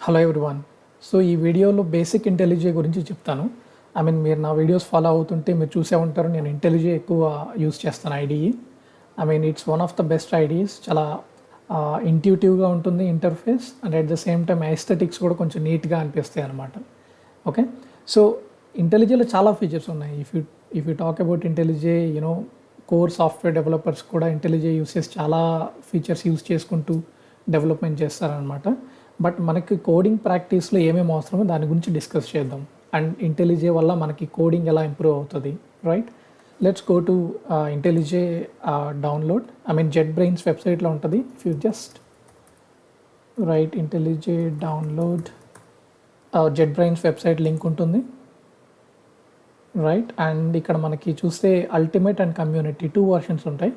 Hello everyone. So ఈ వీడియోలో basic ఇంటెలిజే గురించి చెప్తాను. మీరు నా వీడియోస్ ఫాలో అవుతుంటే మీరు చూసే ఉంటారు, నేను ఇంటెలిజే ఎక్కువ యూస్ చేస్తాను IDE. It's one of the best ideas. చాలా ఇంట్యూటివ్గా ఉంటుంది interface, and at the same time aesthetics కూడా కొంచెం నీట్గా అనిపిస్తాయి అనమాట. ఓకే, సో ఇంటెలిజేలో చాలా ఫీచర్స్ ఉన్నాయి. If you talk about ఇంటెలిజే, core software developers కూడా ఇంటెలిజే యూసెస్ చాలా ఫీచర్స్ యూస్ చేసుకుంటూ డెవలప్మెంట్ చేస్తారనమాట. బట్ మనకి కోడింగ్ ప్రాక్టీస్లో ఏమేమి అవసరమో దాని గురించి డిస్కస్ చేద్దాం, అండ్ ఇంటెలిజే వల్ల మనకి కోడింగ్ ఎలా ఇంప్రూవ్ అవుతుంది. Right, let's go to IntelliJ download. JetBrains వెబ్సైట్లో ఉంటుంది. If you just write IntelliJ download, JetBrains website link ఉంటుంది. రైట్, అండ్ ఇక్కడ మనకి చూస్తే అల్టిమేట్ అండ్ కమ్యూనిటీ 2 వర్షన్స్ ఉంటాయి.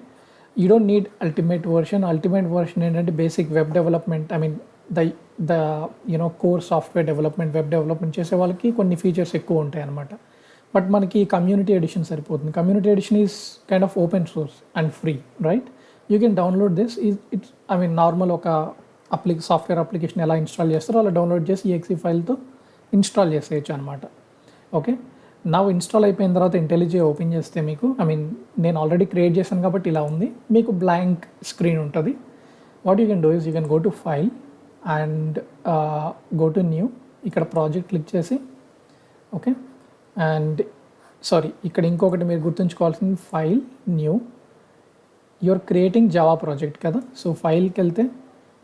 You don't need ultimate version ఏంటంటే basic web development, the core software development, web development చేసే వాళ్ళకి కొన్ని ఫీచర్స్ ఎక్కువ ఉంటాయి అనమాట. బట్ మనకి కమ్యూనిటీ ఎడిషన్ సరిపోతుంది. Community edition is kind of open source and free. Right, you can download this. It's normal ఒక సాఫ్ట్వేర్ అప్లికేషన్ ఎలా ఇన్స్టాల్ చేస్తారో అలా డౌన్లోడ్ చేసి EXE ఫైల్తో ఇన్స్టాల్ చేసేయచ్చు అనమాట. ఓకే, నా ఇన్స్టాల్ అయిపోయిన తర్వాత ఇంటెలిజే ఓపెన్ చేస్తే మీకు నేను ఆల్రెడీ క్రియేట్ చేశాను కాబట్టి ఇలా ఉంది. మీకు బ్లాంక్ స్క్రీన్ ఉంటుంది. What you can do is you can go to file and go to new. ఇక్కడ ప్రాజెక్ట్ క్లిక్ చేసి, ఓకే, అండ్ ఇక్కడ ఇంకొకటి మీరు గుర్తుంచుకోవాల్సింది file new. You're creating Java project కదా. సో ఫైల్కి వెళ్తే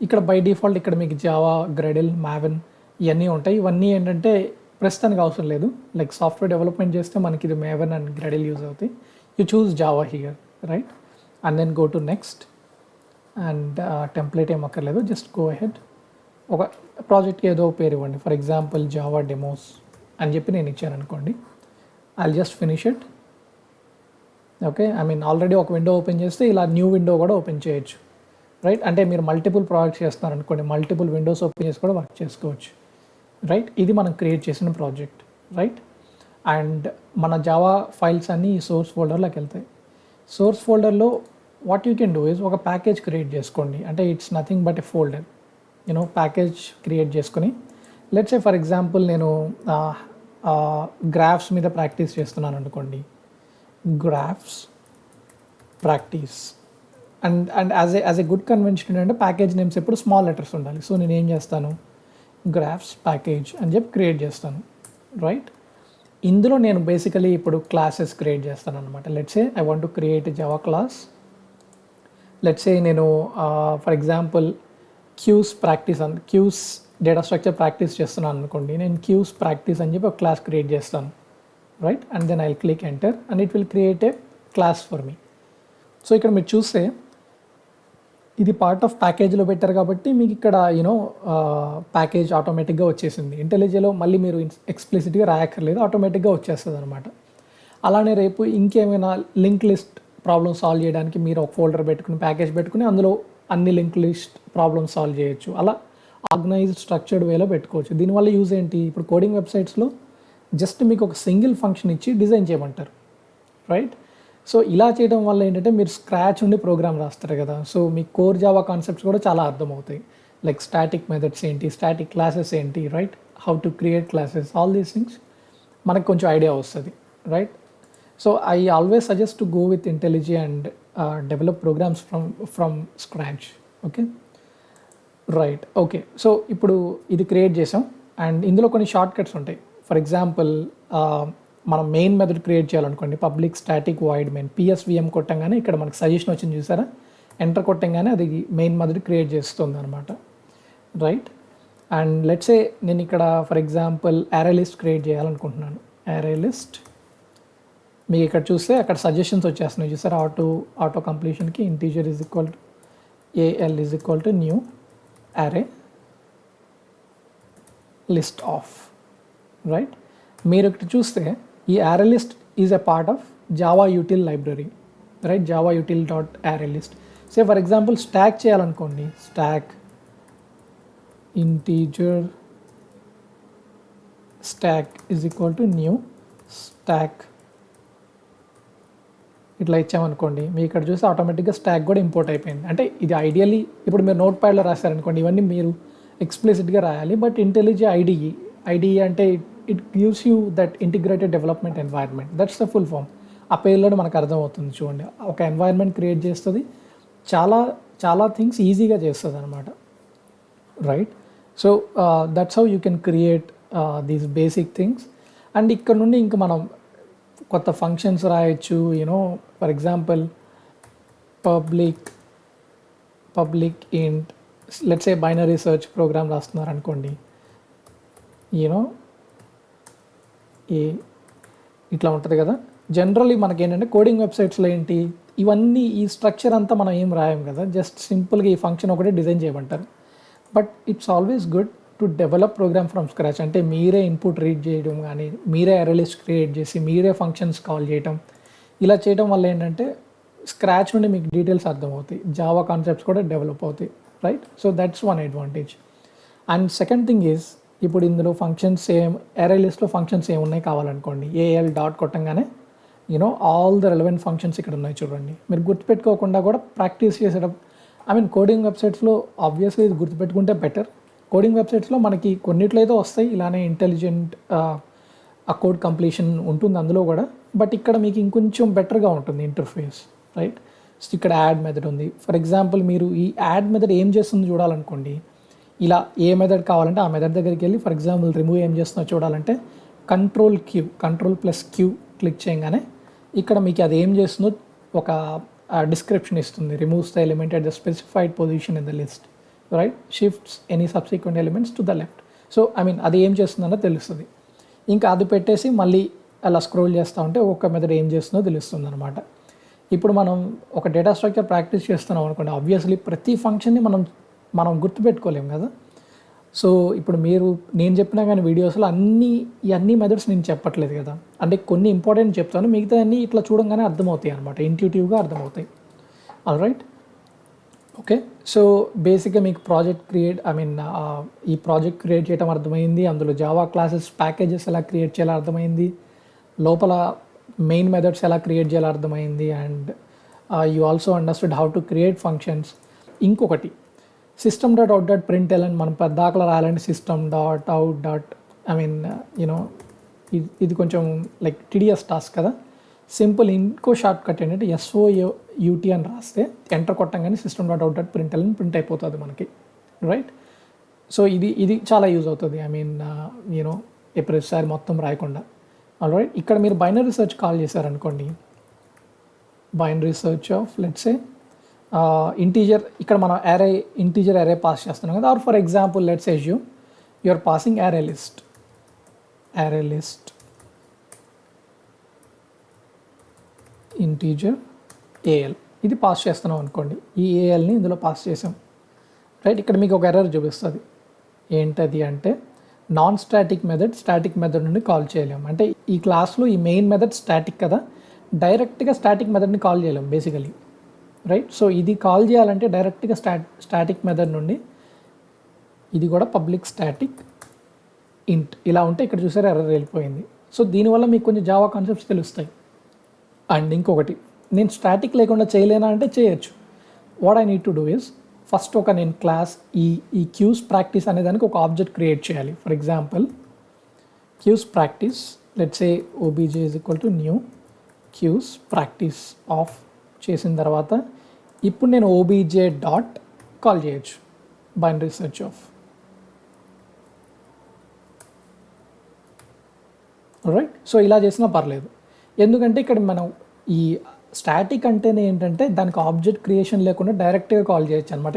ఇక్కడ బై డిఫాల్ట్ ఇక్కడ మీకు జావా, గ్రెడిల్, మావెన్ ఇవన్నీ ఉంటాయి. ఇవన్నీ ఏంటంటే ప్రస్తుతానికి అవసరం లేదు. లైక్ సాఫ్ట్వేర్ డెవలప్మెంట్ చేస్తే మనకి ఇది మావెన్ అండ్ గ్రెడిల్ యూజ్ అవుతాయి. You choose Java here. Right, and then go to next. And template ఏం అక్కర్లేదు, జస్ట్ గో అహెడ్. ఒక ప్రాజెక్ట్కి ఏదో పేరు ఇవ్వండి. ఫర్ ఎగ్జాంపుల్ జావా డెమోస్ అని చెప్పి నేను ఇచ్చాను అనుకోండి. I just finish it. Okay, already ఒక విండో ఓపెన్ చేస్తే ఇలా న్యూ విండో కూడా ఓపెన్ చేయొచ్చు. రైట్, అంటే మీరు మల్టిపుల్ ప్రాజెక్ట్స్ చేస్తున్నారు అనుకోండి, మల్టిపుల్ విండోస్ ఓపెన్ చేసి కూడా వర్క్ చేసుకోవచ్చు. రైట్, ఇది మనం క్రియేట్ చేసిన ప్రాజెక్ట్. రైట్, అండ్ మన జావా ఫైల్స్ అన్నీ ఈ సోర్స్ ఫోల్డర్లోకి వెళ్తాయి. సోర్స్ ఫోల్డర్లో what you can do is ఒక ప్యాకేజ్ క్రియేట్ చేసుకోండి. అంటే it's nothing but a folder. Package create చేసుకుని, లెట్స్ సే ఫర్ ఎగ్జాంపుల్ నేను గ్రాఫ్స్ మీద ప్రాక్టీస్ చేస్తున్నాను అనుకోండి. Graphs practice and as a good convention ఏంటంటే ప్యాకేజ్ నేమ్స్ ఎప్పుడు స్మాల్ లెటర్స్ ఉండాలి. సో నేను ఏం చేస్తాను, గ్రాఫ్స్ ప్యాకేజ్ అని చెప్పి క్రియేట్ చేస్తాను. రైట్, ఇందులో నేను బేసికలీ ఇప్పుడు క్లాసెస్ క్రియేట్ చేస్తాను అనమాట. Let's say I want to create Java class. Let's say నేను for example queues data structure practice చేస్తున్నాను అనుకోండి. నేను క్యూస్ ప్రాక్టీస్ అని చెప్పి ఒక క్లాస్ క్రియేట్ చేస్తాను. Right, and then I will click enter and it will create a class for me. So ఇక్కడ మీరు చూస్తే ఇది పార్ట్ ఆఫ్ ప్యాకేజ్లో పెట్టారు కాబట్టి మీకు ఇక్కడ ప్యాకేజ్ ఆటోమేటిక్గా వచ్చేసింది. ఇంటెలిజేలో మళ్ళీ మీరు ఎక్స్ప్లిసిట్గా రాయక్కర్లేదు, ఆటోమేటిక్గా వచ్చేస్తుంది అనమాట. అలానే రేపు ఇంకేమైనా లింక్ లిస్ట్ ప్రాబ్లమ్ సాల్వ్ చేయడానికి మీరు ఒక ఫోల్డర్ పెట్టుకుని ప్యాకేజ్ పెట్టుకుని అందులో అన్ని లింక్ లిస్ట్ ప్రాబ్లమ్ సాల్వ్ చేయొచ్చు. అలా ఆర్గనైజ్డ్ స్ట్రక్చర్డ్ వేలో పెట్టుకోవచ్చు. దీనివల్ల యూజ్ ఏంటి, ఇప్పుడు కోడింగ్ వెబ్సైట్స్లో జస్ట్ మీకు ఒక సింగిల్ ఫంక్షన్ ఇచ్చి డిజైన్ చేయమంటారు. రైట్, సో ఇలా చేయడం వల్ల ఏంటంటే మీరు స్క్రాచ్ నుండి ప్రోగ్రామ్ రాస్తారు కదా. సో మీ కోర్ జావా కాన్సెప్ట్స్ కూడా చాలా అర్థమవుతాయి. లైక్ స్టాటిక్ మెథడ్స్ ఏంటి, స్టాటిక్ క్లాసెస్ ఏంటి, right, how to create classes, all these things మనకు కొంచెం ఐడియా వస్తుంది. Right, so I always suggest to go with IntelliJ and develop programs from scratch. Okay, right, okay. So ఇప్పుడు ఇది create చేసాం and ఇందులో కొన్ని shortcuts ఉంటాయి. For example మనం మెయిన్ మెథడ్ క్రియేట్ చేయాలనుకోండి, public static void main, PSVM కొట్టంగానే ఇక్కడ మనకు సజెషన్ వచ్చింది చూసారా, ఎంటర్ కొట్టంగానే అది మెయిన్ మెథడ్ క్రియేట్ చేస్తుంది అనమాట. రైట్, అండ్ లెట్స్ సే నేను ఇక్కడ for example array list create చేయాలనుకుంటున్నాను. అరే లిస్ట్ మీకు ఇక్కడ చూస్తే అక్కడ సజెషన్స్ వచ్చేస్తున్నాయి చూసారా. ఆటో కంప్లీషన్కి integer is equal to AL is equal to new array list of. Right, మీరు ఇక్కడ చూస్తే ఈ array list is a part of Java util library. Right, Java util dot array list. Say for example stack చేయాలనుకోండి, stack integer stack is equal to new stack. ఇట్లా ఇచ్చామనుకోండి, మీ ఇక్కడ చూస్తే ఆటోమేటిక్గా స్టాక్ కూడా ఇంపోర్ట్ అయిపోయింది. అంటే ఇది ఐడియల్లీ ఇప్పుడు మీరు నోట్ ప్యాడ్లో రాశారనుకోండి, ఇవన్నీ మీరు ఎక్స్ప్లిసిట్గా రాయాలి. బట్ ఇంటెలిజే ఐడిఈ అంటే it gives you that integrated development environment, that's the full form. ఆ పేరులోనే మనకు అర్థమవుతుంది చూడండి. ఒక ఎన్వైర్న్మెంట్ క్రియేట్ చేస్తుంది, చాలా చాలా థింగ్స్ ఈజీగా చేస్తుంది అనమాట, right? So that's how you can create these basic things. And ఇక్కడ నుండి ఇంకా మనం కొత్త ఫంక్షన్స్ రాయొచ్చు. You know for example public int, let's a binary search program రాస్తున్నారు అనుకోండి, యూనో ఇట్లా ఉంటుంది కదా. జనరల్లీ మనకి ఏంటంటే కోడింగ్ వెబ్సైట్స్లో ఏంటి, ఇవన్నీ ఈ స్ట్రక్చర్ అంతా మనం ఏం రాయం కదా, జస్ట్ సింపుల్గా ఈ ఫంక్షన్ ఒకటే డిజైన్ చేయమంటారు. But it's always good to develop program from scratch. అంటే మీరే ఇన్పుట్ రీడ్ చేయడం కానీ, మీరే అరే లిస్ట్ క్రియేట్ చేసి మీరే ఫంక్షన్స్ కాల్ చేయడం, ఇలా చేయడం వల్ల ఏంటంటే స్క్రాచ్ నుండి మీకు డీటెయిల్స్ అర్థమవుతాయి, జావా కాన్సెప్ట్స్ కూడా డెవలప్ అవుతాయి, right? So that's one advantage. And second thing is, ఇప్పుడు ఇందులో ఫంక్షన్స్ అరే లిస్ట్లో ఫంక్షన్స్ ఏమున్నాయి కావాలనుకోండి, ఏఎల్ డాట్ కొట్టంగానే you know all the relevant functions ఇక్కడ ఉన్నాయి చూడండి. మీరు గుర్తుపెట్టుకోకుండా కూడా ప్రాక్టీస్ చేసేటప్పుడు, ఐ మీన్ కోడింగ్ వెబ్సైట్స్లో ఆబ్వియస్లీ ఇది గుర్తుపెట్టుకుంటే బెటర్. కోడింగ్ వెబ్సైట్స్లో మనకి కొన్నిట్లో ఏదో వస్తాయి ఇలానే ఇంటెలిజెంట్ ఆ కోడ్ కంప్లీషన్ ఉంటుంది అందులో కూడా, బట్ ఇక్కడ మీకు ఇంకొంచెం బెటర్గా ఉంటుంది ఇంటర్ఫేస్, రైట్? సో ఇక్కడ యాడ్ మెథడ్ ఉంది. ఫర్ ఎగ్జాంపుల్ మీరు ఈ యాడ్ మెథడ్ ఏం చేస్తుందో చూడాలనుకోండి, ఇలా ఏ మెథడ్ కావాలంటే ఆ మెథడ్ దగ్గరికి వెళ్ళి, ఫర్ ఎగ్జాంపుల్ రిమూవ్ ఏం చేస్తుందో చూడాలంటే కంట్రోల్+Q క్లిక్ చేయగానే ఇక్కడ మీకు అది ఏం చేస్తుందో ఒక డిస్క్రిప్షన్ ఇస్తుంది. Removes the element at the specified position in the list, right? Shifts any subsequent elements to the left. So I mean అది ఏం చేస్తుందన్నో తెలుస్తుంది. ఇంకా అది పెట్టేసి మళ్ళీ అలా స్క్రోల్ చేస్తూ ఉంటే ఒక్క మెథడ్ ఏం చేస్తుందో తెలుస్తుంది అనమాట. ఇప్పుడు మనం ఒక డేటా స్ట్రక్చర్ ప్రాక్టీస్ చేస్తున్నాం అనుకోండి, ఆబ్వియస్లీ ప్రతి ఫంక్షన్ని మనం గుర్తుపెట్టుకోలేం కదా. సో ఇప్పుడు నేను చెప్పినా కానీ వీడియోస్లో అన్ని మెథడ్స్ నేను చెప్పట్లేదు కదా, అంటే కొన్ని ఇంపార్టెంట్ చెప్తాను, మిగతా అన్నీ ఇట్లా చూడంగానే అర్థమవుతాయి అనమాట, ఇంట్యూటివ్గా అర్థమవుతాయి. All right, okay. సో బేసిక్గా మీకు ఈ ప్రాజెక్ట్ క్రియేట్ చేయడం అర్థమైంది, అందులో జావా క్లాసెస్ ప్యాకేజెస్ ఎలా క్రియేట్ చేయాలో అర్థమైంది, లోపల మెయిన్ మెథడ్స్ ఎలా క్రియేట్ చేయాలో అర్థమైంది, and you also understood how to create functions. ఇంకొకటి system.out.println మనం పెద్దాకలా రాయాలంటే system.out. ఇది కొంచెం లైక్ టీడీఎస్ టాస్క్ కదా. సింపుల్ ఇంకో షార్ట్ కట్ ఏంటంటే SOUT అని రాస్తే ఎంటర్ కొట్టంగానే system.out.println ప్రింట్ అయిపోతుంది మనకి, రైట్? సో ఇది చాలా యూజ్ అవుతుంది. ప్రతిసారి మొత్తం రాయకుండా. ఆల్ రైట్, ఇక్కడ మీరు బైనరీ సెర్చ్ కాల్ చేశారనుకోండి, binary search of let's say integer, ఇక్కడ మనం ఇంటీజర్ అరే పాస్ చేస్తున్నాం కదా. Or for example let's assume you are passing array list integer AL, ఇది పాస్ చేస్తున్నాం అనుకోండి. ఈ ALని ఇందులో పాస్ చేసాం, రైట్? ఇక్కడ మీకు ఒక ఎర్రర్ చూపిస్తుంది. ఏంటది అంటే నాన్ స్టాటిక్ మెథడ్ నుండి కాల్ చేయలేము. అంటే ఈ క్లాస్లో ఈ మెయిన్ మెథడ్ స్టాటిక్ కదా, డైరెక్ట్గా స్టాటిక్ మెథడ్ని కాల్ చేయలేము బేసికలీ, రైట్? సో ఇది కాల్ చేయాలంటే డైరెక్ట్గా స్టాటిక్ మెథడ్ నుండి, ఇది కూడా పబ్లిక్ స్టాటిక్ ఇంట్ ఇలా ఉంటే ఇక్కడ చూసారా ఎర్రర్ వెళ్ళిపోయింది. సో దీనివల్ల మీకు కొంచెం జావా కాన్సెప్ట్స్ తెలుస్తాయి. అండ్ ఇంకొకటి, నేను స్టాటిక్ లేకుండా చేయలేనా అంటే చేయొచ్చు. What I need to do is, first నేను క్లాస్ ఈ క్యూస్ ప్రాక్టీస్ అనే దానికి ఒక ఆబ్జెక్ట్ క్రియేట్ చేయాలి. For example Qs practice, let's say OBJ = new Qs practice of చేసిన తర్వాత ఇప్పుడు నేను OBJ డాట్ కాల్ చేయొచ్చు, binary search of, right? So ఇలా చేసినా పర్లేదు, ఎందుకంటే ఇక్కడ మనం ఈ స్టాటిక్ అంటేనే ఏంటంటే దానికి ఆబ్జెక్ట్ క్రియేషన్ లేకుండా డైరెక్ట్గా కాల్ చేయొచ్చు అనమాట.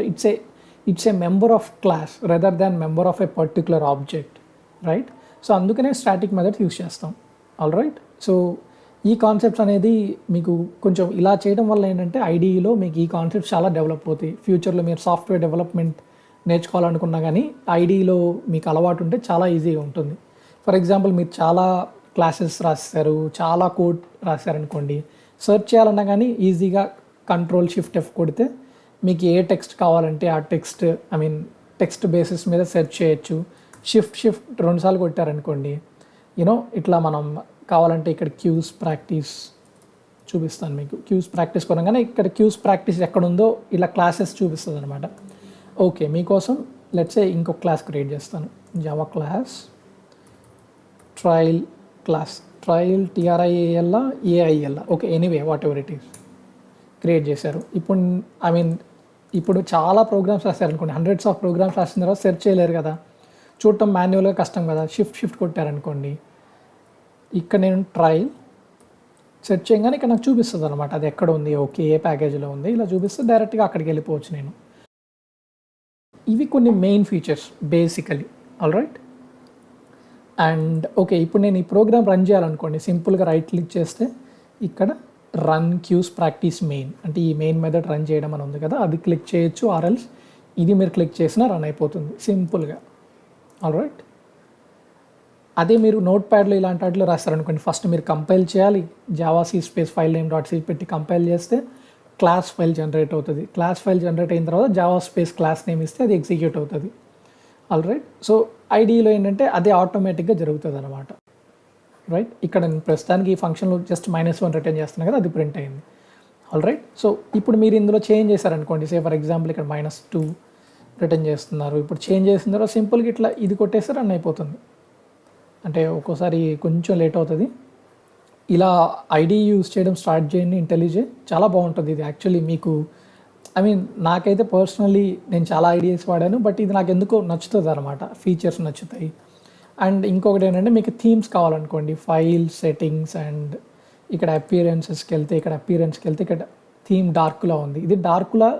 It's a member of class rather than member of A particular object, right? So అందుకనే స్టాటిక్ మెథడ్ యూస్ చేస్తాం. ఆల్ రైట్, సో ఈ కాన్సెప్ట్స్ అనేది మీకు కొంచెం ఇలా చేయడం వల్ల ఏంటంటే ఐడిఈలో మీకు ఈ కాన్సెప్ట్స్ చాలా డెవలప్ అవుతాయి. ఫ్యూచర్లో మీరు సాఫ్ట్వేర్ డెవలప్మెంట్ నేర్చుకోవాలనుకున్నా కానీ ఐడిఈలో మీకు అలవాటు ఉంటే చాలా ఈజీగా ఉంటుంది. ఫర్ ఎగ్జాంపుల్ మీరు చాలా క్లాసెస్ రాస్తారు, చాలా కోడ్ రాశారనుకోండి, సెర్చ్ చేయాలన్నా కానీ ఈజీగా Ctrl+Shift+F కొడితే మీకు ఏ టెక్స్ట్ కావాలంటే ఆ టెక్స్ట్ బేసిస్ మీద సెర్చ్ చేయొచ్చు. షిఫ్ట్ 2 సార్లు కొట్టారనుకోండి, ఇట్లా మనం కావాలంటే ఇక్కడ క్యూస్ ప్రాక్టీస్ చూపిస్తాను మీకు. క్యూస్ ప్రాక్టీస్ కొనగానే ఇక్కడ క్యూస్ ప్రాక్టీస్ ఎక్కడుందో ఇలా క్లాసెస్ చూపిస్తుంది అనమాట. ఓకే, మీకోసం లెట్స్ సే ఇంకొక క్లాస్ క్రియేట్ చేస్తాను, Java class trial class, trial TRIAL AIL, okay anyway what ever it is create చేశారు. ఇప్పుడు ఐ మీన్ ఇప్పుడు చాలా ప్రోగ్రామ్స్ రాశారనుకోండి, హండ్రెడ్స్ ఆఫ్ ప్రోగ్రామ్స్ రాసిన తర్వాత సెర్చ్ చేయలేరు కదా, చూడటం మాన్యువల్గా కష్టం కదా, షిఫ్ట్ కొట్టారనుకోండి, ఇక్కడ నేను ట్రయల్ సెర్చ్ చేయగానే ఇక్కడ నాకు చూపిస్తుంది అనమాట అది ఎక్కడ ఉంది, ఓకే ఏ ప్యాకేజీలో ఉంది, ఇలా చూపిస్తే డైరెక్ట్గా అక్కడికి వెళ్ళిపోవచ్చు నేను. ఇవి కొన్ని main features basically, all right. And okay ఇప్పుడు నేను ఈ ప్రోగ్రామ్ రన్ చేయాలనుకోండి, సింపుల్గా రైట్ క్లిక్ చేస్తే ఇక్కడ రన్ క్యూస్ ప్రాక్టీస్ మెయిన్ అంటే ఈ మెయిన్ మెథడ్ రన్ చేయడం అని ఉంది కదా, అది క్లిక్ చేయొచ్చు, ఆర్ఎల్స్ ఇది మీరు క్లిక్ చేసినా రన్ అయిపోతుంది సింపుల్గా, ఆల్ రైట్. అదే మీరు నోట్ ప్యాడ్లో ఇలాంటి వాటిలో రాస్తారనుకోండి, ఫస్ట్ మీరు కంపైల్ చేయాలి, Java c space file name dot c పెట్టి కంపైల్ చేస్తే క్లాస్ ఫైల్ జనరేట్ అవుతుంది, క్లాస్ ఫైల్ జనరేట్ అయిన తర్వాత జావా స్పేస్ క్లాస్ నేమ్ ఇస్తే అది ఎగ్జిక్యూట్ అవుతుంది, ఆల్ రైట్. సో ఐడిలో ఏంటంటే అదే ఆటోమేటిక్గా జరుగుతుంది అనమాట, రైట్. ఇక్కడ నేను ప్రస్తుతానికి ఈ ఫంక్షన్లో జస్ట్ -1 రిటర్న్ చేస్తున్నాను కదా, అది ప్రింట్ అయింది, ఆల్ రైట్. సో ఇప్పుడు మీరు ఇందులో చేంజ్ చేశారనుకోండి, సే ఫర్ ఎగ్జాంపుల్ ఇక్కడ -2 రిటర్న్ చేస్తున్నారు, ఇప్పుడు చేంజ్ చేసిన తర్వాత సింపుల్గా ఇట్లా ఇది కొట్టేస్తే రన్ అయిపోతుంది. అంటే ఒక్కోసారి కొంచెం లేట్ అవుతుంది, ఇలా ఐడి యూజ్ చేయడం స్టార్ట్ చేయండి, ఇంటెలిజే చాలా బాగుంటుంది ఇది యాక్చువల్లీ. మీకు ఐ మీన్ నాకైతే పర్సనలీ నేను చాలా ఐడియాస్ వాడాను, బట్ ఇది నాకు ఎందుకో నచ్చుతుంది అనమాట, ఫీచర్స్ నచ్చుతాయి. అండ్ ఇంకొకటి ఏంటంటే మీకు థీమ్స్ కావాలనుకోండి, ఫైల్ సెట్టింగ్స్ అండ్ ఇక్కడ అపియరెన్సెస్కి వెళ్తే ఇక్కడ థీమ్ డార్క్లా ఉంది, ఇది డార్క్లా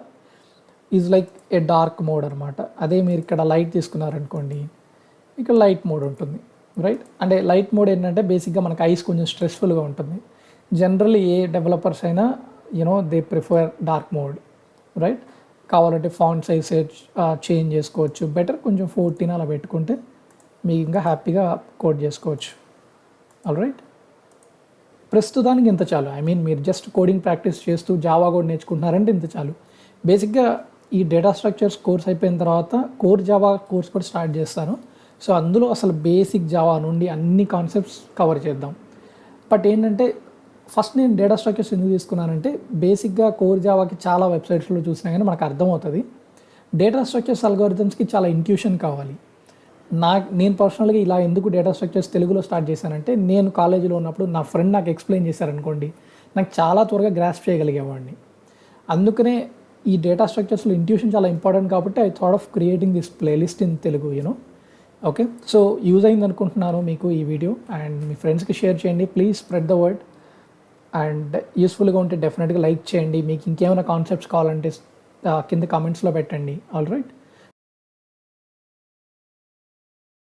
is like a dark mode అనమాట. అదే మీరు ఇక్కడ లైట్ తీసుకున్నారనుకోండి, ఇక్కడ లైట్ మోడ్ ఉంటుంది, రైట్. అంటే లైట్ మోడ్ ఏంటంటే బేసిక్గా మనకు ఐస్ కొంచెం స్ట్రెస్ఫుల్గా ఉంటుంది, జనరల్లీ ఏ డెవలపర్స్ అయినా they prefer dark mode, right. కావాలంటే ఫాంట్ సైజ్ చేంజ్ చేసుకోవచ్చు, బెటర్ కొంచెం 14 అలా పెట్టుకుంటే మీకు ఇంకా హ్యాపీగా కోడ్ చేసుకోవచ్చు, ఆల్ రైట్. ప్రస్తుతానికి ఇంత చాలు, ఐ మీన్ మీరు జస్ట్ కోడింగ్ ప్రాక్టీస్ చేస్తూ జావా కూడా నేర్చుకుంటున్నారంటే ఇంత చాలు. బేసిక్గా ఈ డేటా స్ట్రక్చర్స్ కోర్స్ అయిపోయిన తర్వాత కోర్ జావా కోర్స్ కూడా స్టార్ట్ చేస్తాను. సో అందులో అసలు బేసిక్ జావా నుండి అన్ని కాన్సెప్ట్స్ కవర్ చేద్దాం. బట్ ఏంటంటే ఫస్ట్ నేను డేటా స్ట్రక్చర్స్ ఎందుకు తీసుకున్నానంటే, బేసిక్గా కోర్ జావాకి చాలా వెబ్సైట్స్లో చూసినా కానీ మనకు అర్థమవుతుంది, డేటా స్ట్రక్చర్స్ అల్గోరిథమ్స్కి చాలా ఇంట్యూషన్ కావాలి. నేను పర్సనల్గా ఇలా ఎందుకు డేటా స్ట్రక్చర్స్ తెలుగులో స్టార్ట్ చేశానంటే, నేను కాలేజీలో ఉన్నప్పుడు నా ఫ్రెండ్ నాకు ఎక్స్ప్లెయిన్ చేశారనుకోండి, నాకు చాలా త్వరగా గ్రాస్ప్ చేయగలిగేవాడిని. అందుకనే ఈ డేటా స్ట్రక్చర్స్లో ఇంట్యూషన్ చాలా ఇంపార్టెంట్ కాబట్టి I thought of creating this playlist in Telugu, okay. So use అయింది అనుకుంటున్నాను మీకు ఈ వీడియో, అండ్ మీ ఫ్రెండ్స్కి షేర్ చేయండి, please spread the word. And యూస్ఫుల్గా ఉంటే డెఫినెట్గా లైక్ చేయండి. మీకు ఇంకేమైనా కాన్సెప్ట్స్ కావాలంటే కింద కామెంట్స్లో పెట్టండి, ఆల్ రైట్.